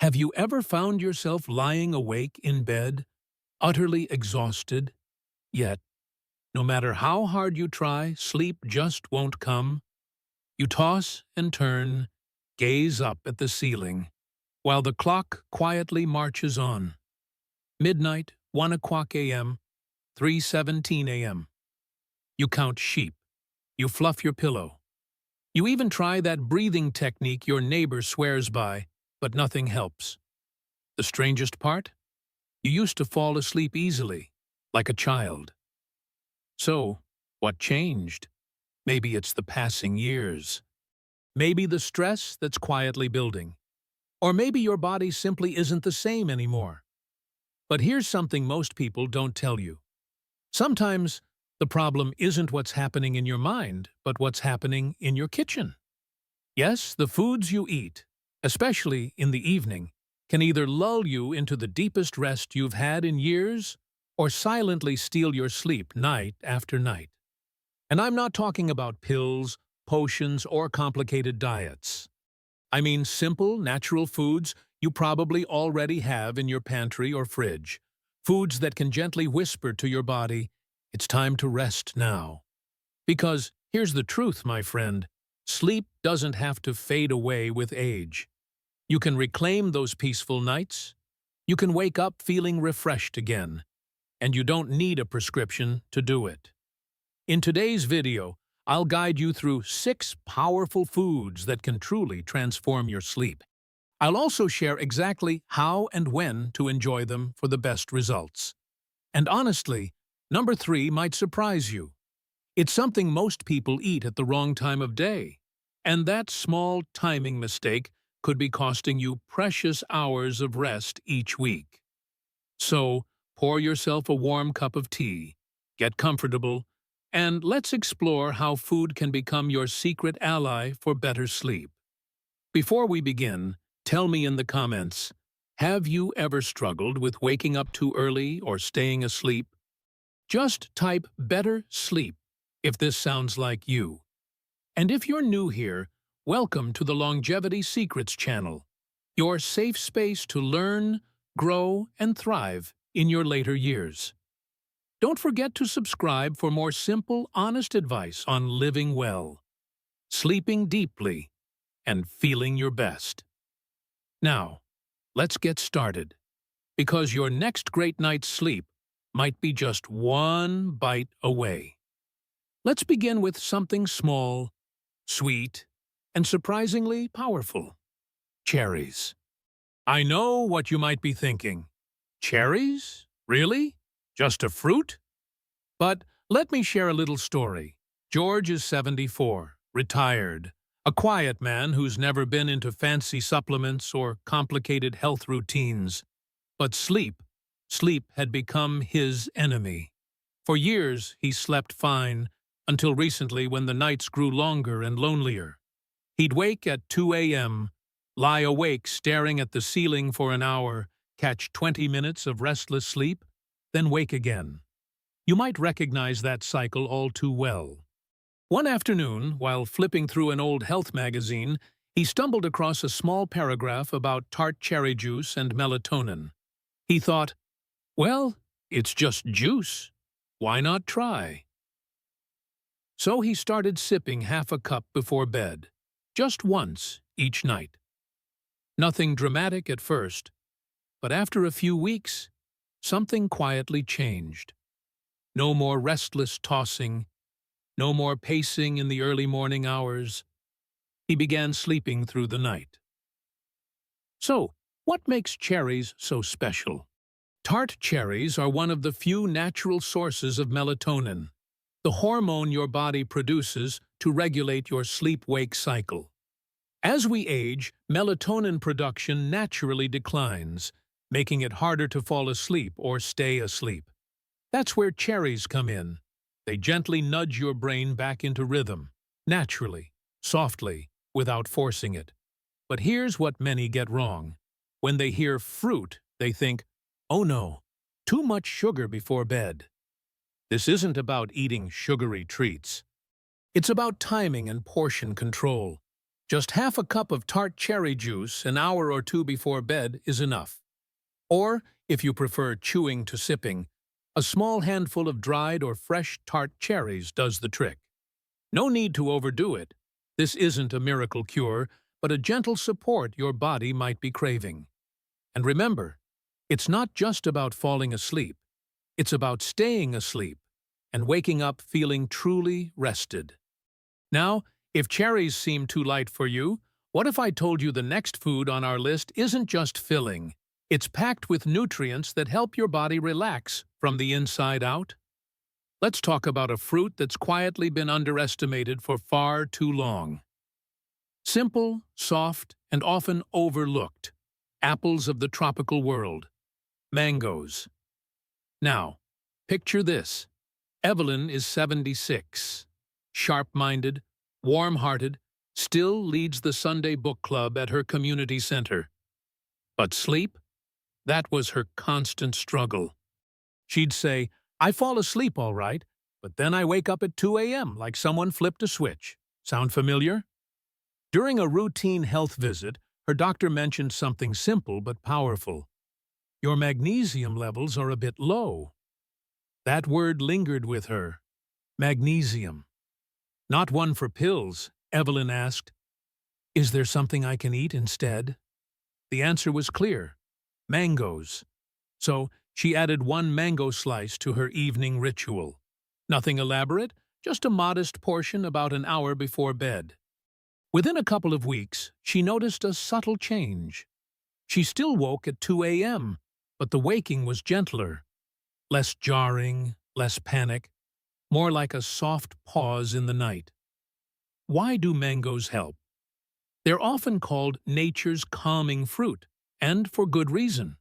Have you ever found yourself lying awake in bed, utterly exhausted, yet, no matter how hard you try, sleep just won't come? You toss and turn, gaze up at the ceiling, while the clock quietly marches on. Midnight, 1 o'clock a.m., 3:17 a.m. You count sheep. You fluff your pillow. You even try that breathing technique your neighbor swears by, but nothing helps. The strangest part? You used to fall asleep easily, like a child. So, what changed? Maybe it's the passing years. Maybe the stress that's quietly building. Or maybe your body simply isn't the same anymore. But here's something most people don't tell you. Sometimes the problem isn't what's happening in your mind, but what's happening in your kitchen. Yes, the foods you eat, especially in the evening, can either lull you into the deepest rest you've had in years or silently steal your sleep night after night. And I'm not talking about pills, potions, or complicated diets. I mean simple, natural foods you probably already have in your pantry or fridge. Foods that can gently whisper to your body, "It's time to rest now." Because here's the truth, my friend. Sleep doesn't have to fade away with age. You can reclaim those peaceful nights. You can wake up feeling refreshed again. And you don't need a prescription to do it. In today's video, I'll guide you through 6 powerful foods that can truly transform your sleep. I'll also share exactly how and when to enjoy them for the best results. And honestly, number 3 might surprise you. It's something most people eat at the wrong time of day. And that small timing mistake could be costing you precious hours of rest each week. So, pour yourself a warm cup of tea, get comfortable, and let's explore how food can become your secret ally for better sleep. Before we begin, tell me in the comments, have you ever struggled with waking up too early or staying asleep? Just type "better sleep" if this sounds like you. And if you're new here, welcome to the Longevity Secrets channel, your safe space to learn, grow, and thrive in your later years. Don't forget to subscribe for more simple, honest advice on living well, sleeping deeply, and feeling your best. Now, let's get started, because your next great night's sleep might be just one bite away. Let's begin with something small, sweet, and surprisingly powerful. Cherries. I know what you might be thinking. Cherries? Really? Just a fruit? But let me share a little story. George is 74, retired, a quiet man who's never been into fancy supplements or complicated health routines. But sleep had become his enemy. For years, he slept fine, until recently when the nights grew longer and lonelier. He'd wake at 2 a.m., lie awake staring at the ceiling for an hour, catch 20 minutes of restless sleep, then wake again. You might recognize that cycle all too well. One afternoon, while flipping through an old health magazine, he stumbled across a small paragraph about tart cherry juice and melatonin. He thought, well, it's just juice. Why not try? So he started sipping half a cup before bed, just once each night. Nothing dramatic at first, but after a few weeks, something quietly changed. No more restless tossing, no more pacing in the early morning hours. He began sleeping through the night. So, what makes cherries so special? Tart cherries are one of the few natural sources of melatonin, the hormone your body produces to regulate your sleep-wake cycle. As we age, melatonin production naturally declines, making it harder to fall asleep or stay asleep. That's where cherries come in. They gently nudge your brain back into rhythm, naturally, softly, without forcing it. But here's what many get wrong. When they hear fruit, they think, oh no, too much sugar before bed. This isn't about eating sugary treats. It's about timing and portion control. Just half a cup of tart cherry juice an hour or two before bed is enough. Or, if you prefer chewing to sipping, a small handful of dried or fresh tart cherries does the trick. No need to overdo it. This isn't a miracle cure, but a gentle support your body might be craving. And remember, it's not just about falling asleep. It's about staying asleep and waking up feeling truly rested. Now, if cherries seem too light for you, what if I told you the next food on our list isn't just filling? It's packed with nutrients that help your body relax from the inside out. Let's talk about a fruit that's quietly been underestimated for far too long. Simple, soft, and often overlooked. Apples of the tropical world. Mangoes. Now, picture this. Evelyn is 76. Sharp-minded, warm-hearted, still leads the Sunday book club at her community center. But sleep? That was her constant struggle. She'd say, "I fall asleep all right, but then I wake up at 2 a.m. like someone flipped a switch." Sound familiar? During a routine health visit, her doctor mentioned something simple but powerful. Your magnesium levels are a bit low. That word lingered with her. Magnesium. Not one for pills, Evelyn asked. Is there something I can eat instead? The answer was clear. Mangoes. So she added one mango slice to her evening ritual. Nothing elaborate, just a modest portion about an hour before bed. Within a couple of weeks, she noticed a subtle change. She still woke at 2 a.m., but the waking was gentler. Less jarring, less panic, more like a soft pause in the night. Why do mangoes help? They're often called nature's calming fruit, and for good reason.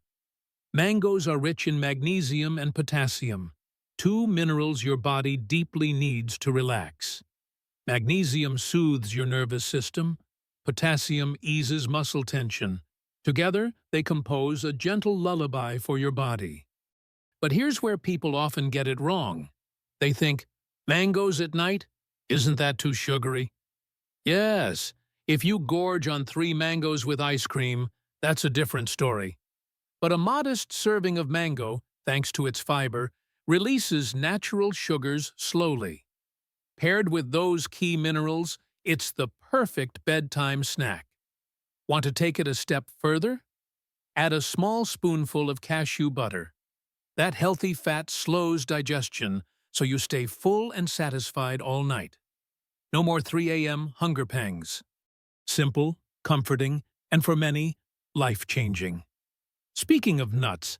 Mangoes are rich in magnesium and potassium, two minerals your body deeply needs to relax. Magnesium soothes your nervous system, potassium eases muscle tension. Together, they compose a gentle lullaby for your body. But here's where people often get it wrong. They think, mangoes at night? Isn't that too sugary? Yes, if you gorge on 3 mangoes with ice cream, that's a different story. But a modest serving of mango, thanks to its fiber, releases natural sugars slowly. Paired with those key minerals, it's the perfect bedtime snack. Want to take it a step further? Add a small spoonful of cashew butter. That healthy fat slows digestion, so you stay full and satisfied all night. No more 3 a.m. hunger pangs. Simple, comforting, and for many, life-changing. Speaking of nuts,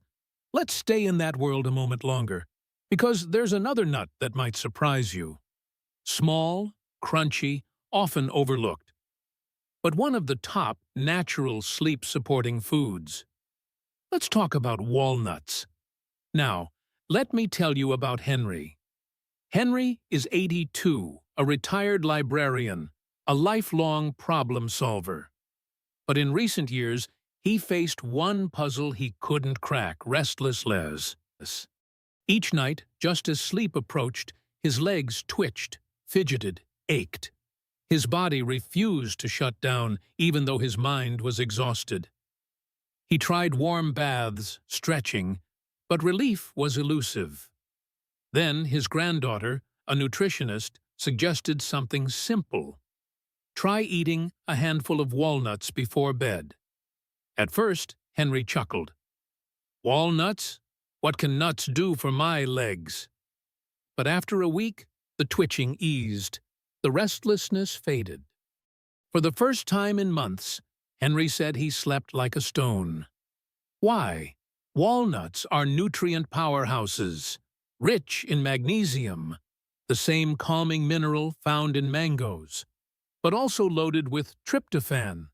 let's stay in that world a moment longer, because there's another nut that might surprise you. Small, crunchy, often overlooked, but one of the top natural sleep-supporting foods. Let's talk about walnuts. Now, let me tell you about Henry. Henry is 82, a retired librarian, a lifelong problem solver. But in recent years, he faced one puzzle he couldn't crack, restlessness. Each night, just as sleep approached, his legs twitched, fidgeted, ached. His body refused to shut down, even though his mind was exhausted. He tried warm baths, stretching, but relief was elusive. Then his granddaughter, a nutritionist, suggested something simple. Try eating a handful of walnuts before bed. At first, Henry chuckled. Walnuts? What can nuts do for my legs? But after a week, the twitching eased. The restlessness faded. For the first time in months, Henry said he slept like a stone. Why? Walnuts are nutrient powerhouses, rich in magnesium, the same calming mineral found in mangoes, but also loaded with tryptophan,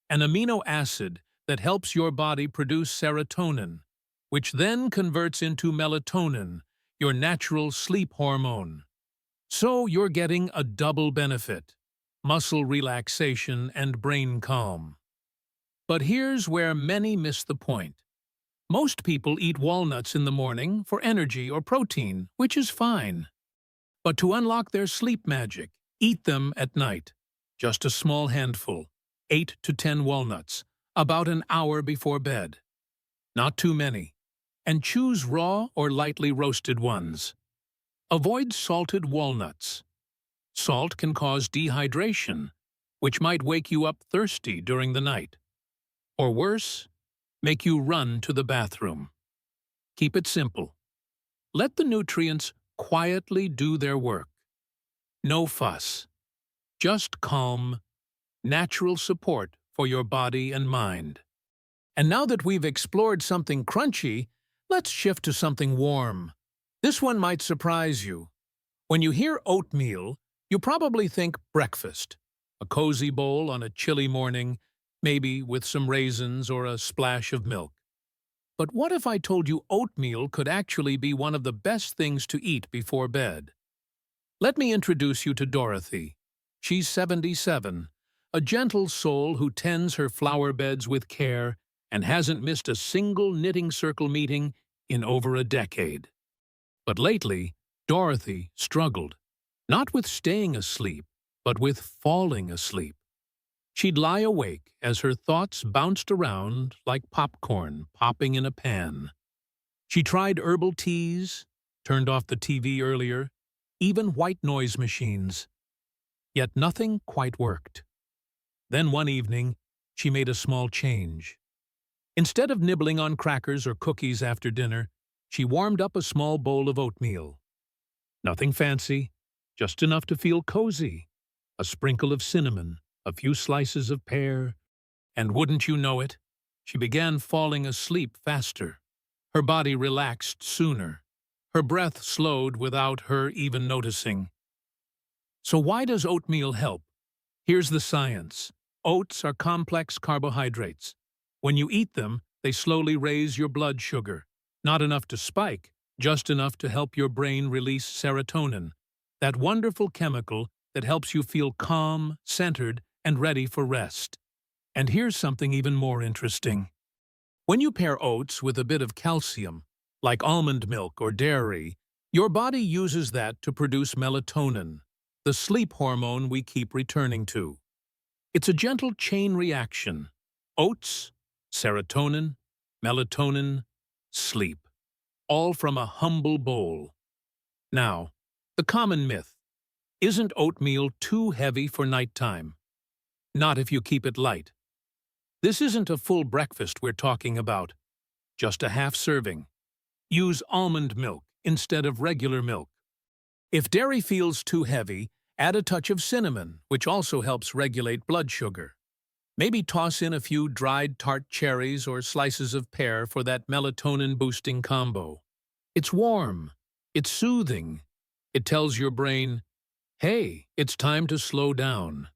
an amino acid that helps your body produce serotonin, which then converts into melatonin, your natural sleep hormone. So you're getting a double benefit: muscle relaxation and brain calm. But here's where many miss the point. Most people eat walnuts in the morning for energy or protein, which is fine. But to unlock their sleep magic, eat them at night. Just a small handful, 8 to 10 walnuts, about an hour before bed. Not too many. And choose raw or lightly roasted ones. Avoid salted walnuts. Salt can cause dehydration, which might wake you up thirsty during the night. Or worse, make you run to the bathroom. Keep it simple. Let the nutrients quietly do their work. No fuss. Just calm, natural support for your body and mind. And now that we've explored something crunchy, let's shift to something warm. This one might surprise you. When you hear oatmeal, you probably think breakfast. A cozy bowl on a chilly morning, maybe with some raisins or a splash of milk. But what if I told you oatmeal could actually be one of the best things to eat before bed? Let me introduce you to Dorothy. She's 77, a gentle soul who tends her flower beds with care and hasn't missed a single knitting circle meeting in over a decade. But lately, Dorothy struggled, not with staying asleep, but with falling asleep. She'd lie awake as her thoughts bounced around like popcorn popping in a pan. She tried herbal teas, turned off the TV earlier, even white noise machines. Yet nothing quite worked. Then one evening, she made a small change. Instead of nibbling on crackers or cookies after dinner, she warmed up a small bowl of oatmeal. Nothing fancy, just enough to feel cozy. A sprinkle of cinnamon, a few slices of pear, and wouldn't you know it, she began falling asleep faster. Her body relaxed sooner. Her breath slowed without her even noticing. So why does oatmeal help? Here's the science. Oats are complex carbohydrates. When you eat them, they slowly raise your blood sugar. Not enough to spike, just enough to help your brain release serotonin, that wonderful chemical that helps you feel calm, centered, and ready for rest. And here's something even more interesting. When you pair oats with a bit of calcium, like almond milk or dairy, your body uses that to produce melatonin, the sleep hormone we keep returning to. It's a gentle chain reaction. Oats, serotonin, melatonin, sleep. All from a humble bowl. Now, the common myth. Isn't oatmeal too heavy for nighttime? Not if you keep it light. This isn't a full breakfast we're talking about. Just a half serving. Use almond milk instead of regular milk. If dairy feels too heavy, add a touch of cinnamon, which also helps regulate blood sugar. Maybe toss in a few dried tart cherries or slices of pear for that melatonin-boosting combo. It's warm. It's soothing. It tells your brain, hey, it's time to slow down.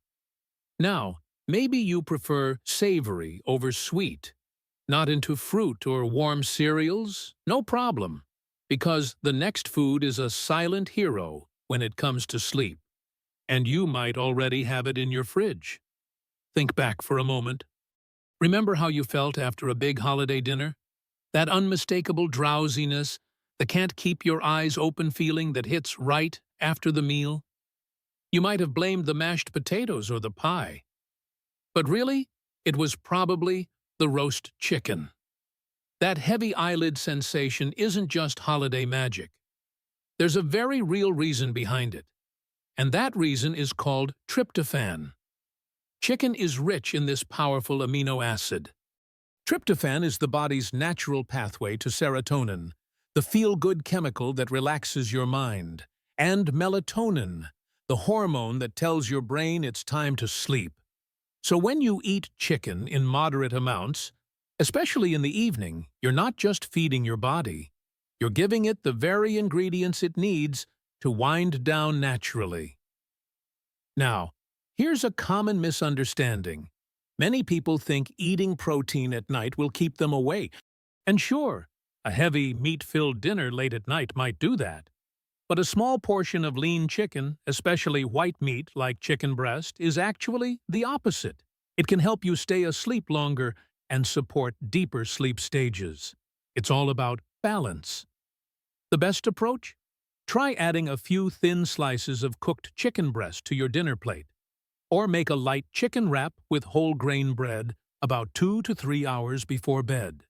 Now, maybe you prefer savory over sweet. Not into fruit or warm cereals? No problem, because the next food is a silent hero when it comes to sleep. And you might already have it in your fridge. Think back for a moment. Remember how you felt after a big holiday dinner? That unmistakable drowsiness, the can't-keep-your-eyes-open feeling that hits right after the meal? You might have blamed the mashed potatoes or the pie. But really, it was probably the roast chicken. That heavy eyelid sensation isn't just holiday magic. There's a very real reason behind it. And that reason is called tryptophan. Chicken is rich in this powerful amino acid. Tryptophan is the body's natural pathway to serotonin, the feel-good chemical that relaxes your mind, and melatonin, the hormone that tells your brain it's time to sleep. So when you eat chicken in moderate amounts, especially in the evening, you're not just feeding your body, you're giving it the very ingredients it needs to wind down naturally. Now, here's a common misunderstanding. Many people think eating protein at night will keep them awake. And sure, a heavy, meat-filled dinner late at night might do that. But a small portion of lean chicken, especially white meat like chicken breast, is actually the opposite. It can help you stay asleep longer and support deeper sleep stages. It's all about balance. The best approach? Try adding a few thin slices of cooked chicken breast to your dinner plate. Or make a light chicken wrap with whole grain bread about 2 to 3 hours before bed.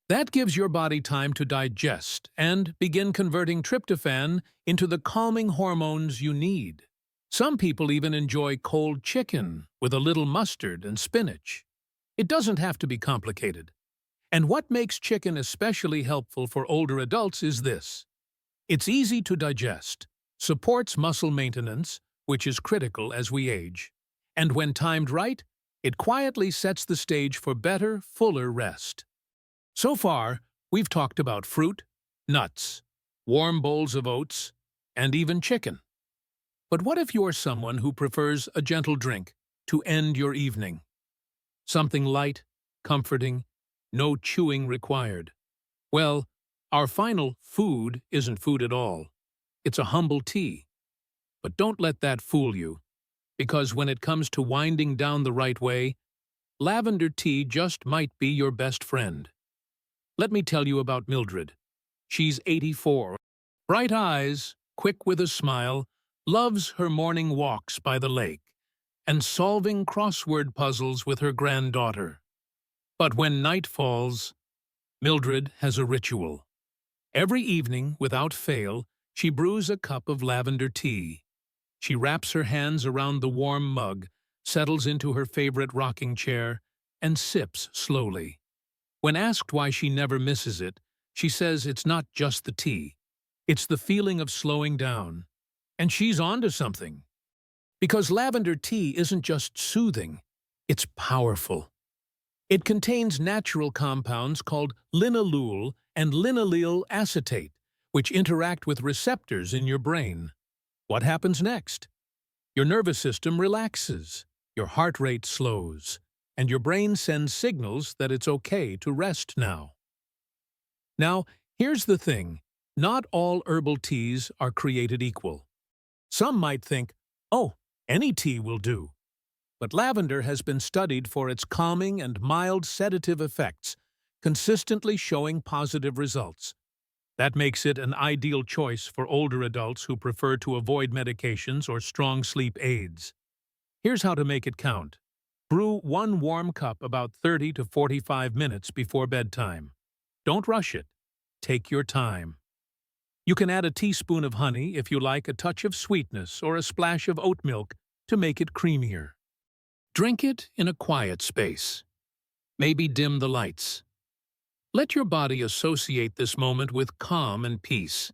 That gives your body time to digest and begin converting tryptophan into the calming hormones you need. Some people even enjoy cold chicken with a little mustard and spinach. It doesn't have to be complicated. And what makes chicken especially helpful for older adults is this. It's easy to digest, supports muscle maintenance, which is critical as we age, and when timed right, it quietly sets the stage for better, fuller rest. So far, we've talked about fruit, nuts, warm bowls of oats, and even chicken. But what if you're someone who prefers a gentle drink to end your evening? Something light, comforting, no chewing required. Well, our final food isn't food at all. It's a humble tea. But don't let that fool you, because when it comes to winding down the right way, lavender tea just might be your best friend. Let me tell you about Mildred. She's 84. Bright eyes, quick with a smile, loves her morning walks by the lake, and solving crossword puzzles with her granddaughter. But when night falls, Mildred has a ritual. Every evening, without fail, she brews a cup of lavender tea. She wraps her hands around the warm mug, settles into her favorite rocking chair, and sips slowly. When asked why she never misses it, she says it's not just the tea. It's the feeling of slowing down. And she's onto something. Because lavender tea isn't just soothing, it's powerful. It contains natural compounds called linalool and linaloyl acetate, which interact with receptors in your brain. What happens next? Your nervous system relaxes, your heart rate slows, and your brain sends signals that it's okay to rest now. Now, here's the thing. Not all herbal teas are created equal. Some might think, oh, any tea will do. But lavender has been studied for its calming and mild sedative effects, consistently showing positive results. That makes it an ideal choice for older adults who prefer to avoid medications or strong sleep aids. Here's how to make it count. Brew 1 warm cup about 30 to 45 minutes before bedtime. Don't rush it. Take your time. You can add a teaspoon of honey if you like a touch of sweetness or a splash of oat milk to make it creamier. Drink it in a quiet space. Maybe dim the lights. Let your body associate this moment with calm and peace.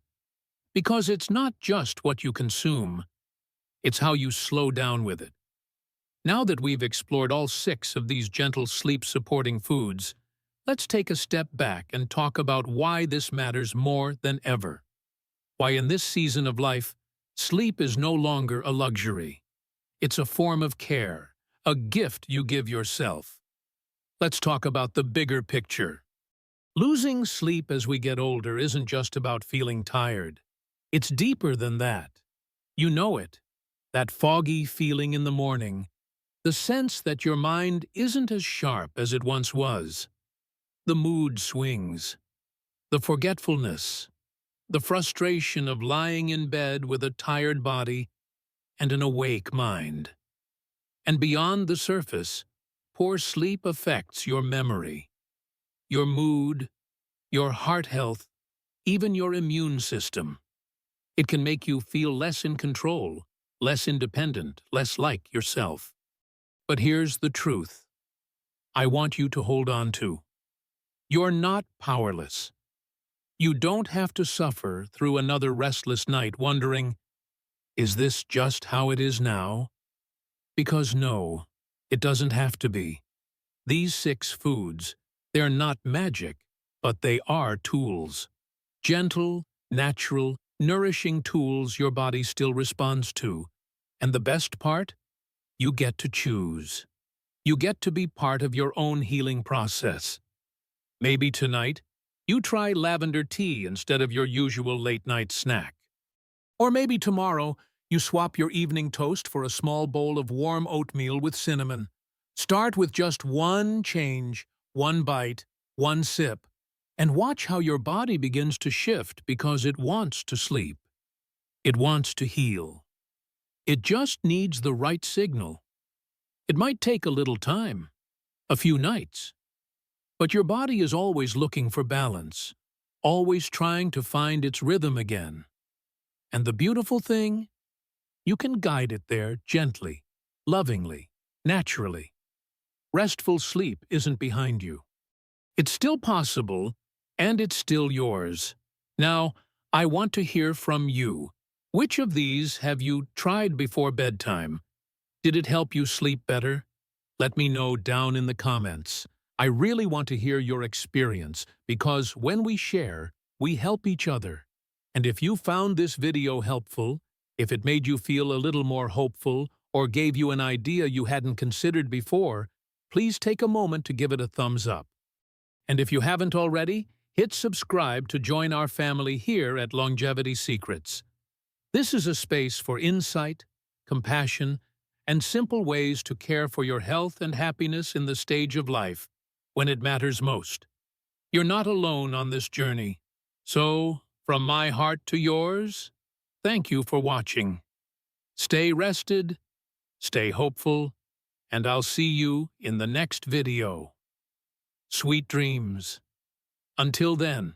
Because it's not just what you consume, it's how you slow down with it. Now that we've explored all 6 of these gentle sleep-supporting foods, let's take a step back and talk about why this matters more than ever. Why in this season of life, sleep is no longer a luxury. It's a form of care, a gift you give yourself. Let's talk about the bigger picture. Losing sleep as we get older isn't just about feeling tired. It's deeper than that. You know it. That foggy feeling in the morning. The sense that your mind isn't as sharp as it once was. The mood swings. The forgetfulness. The frustration of lying in bed with a tired body and an awake mind. And beyond the surface, poor sleep affects your memory, your mood, your heart health, even your immune system. It can make you feel less in control, less independent, less like yourself. But here's the truth I want you to hold on to. You're not powerless. You don't have to suffer through another restless night wondering, is this just how it is now? Because no, it doesn't have to be. These 6 foods, they're not magic, but they are tools. Gentle, natural, nourishing tools your body still responds to. And the best part? You get to choose. You get to be part of your own healing process. Maybe tonight, you try lavender tea instead of your usual late-night snack. Or maybe tomorrow, you swap your evening toast for a small bowl of warm oatmeal with cinnamon. Start with just one change, one bite, one sip, and watch how your body begins to shift because it wants to sleep. It wants to heal. It just needs the right signal. It might take a little time, a few nights, but your body is always looking for balance, always trying to find its rhythm again. And the beautiful thing? You can guide it there gently, lovingly, naturally. Restful sleep isn't behind you. It's still possible, and it's still yours. Now, I want to hear from you. Which of these have you tried before bedtime? Did it help you sleep better? Let me know down in the comments. I really want to hear your experience because when we share, we help each other. And if you found this video helpful, if it made you feel a little more hopeful or gave you an idea you hadn't considered before, please take a moment to give it a thumbs up. And if you haven't already, hit subscribe to join our family here at Longevity Secrets. This is a space for insight, compassion, and simple ways to care for your health and happiness in the stage of life when it matters most. You're not alone on this journey. So, from my heart to yours, thank you for watching. Stay rested, stay hopeful, and I'll see you in the next video. Sweet dreams. Until then.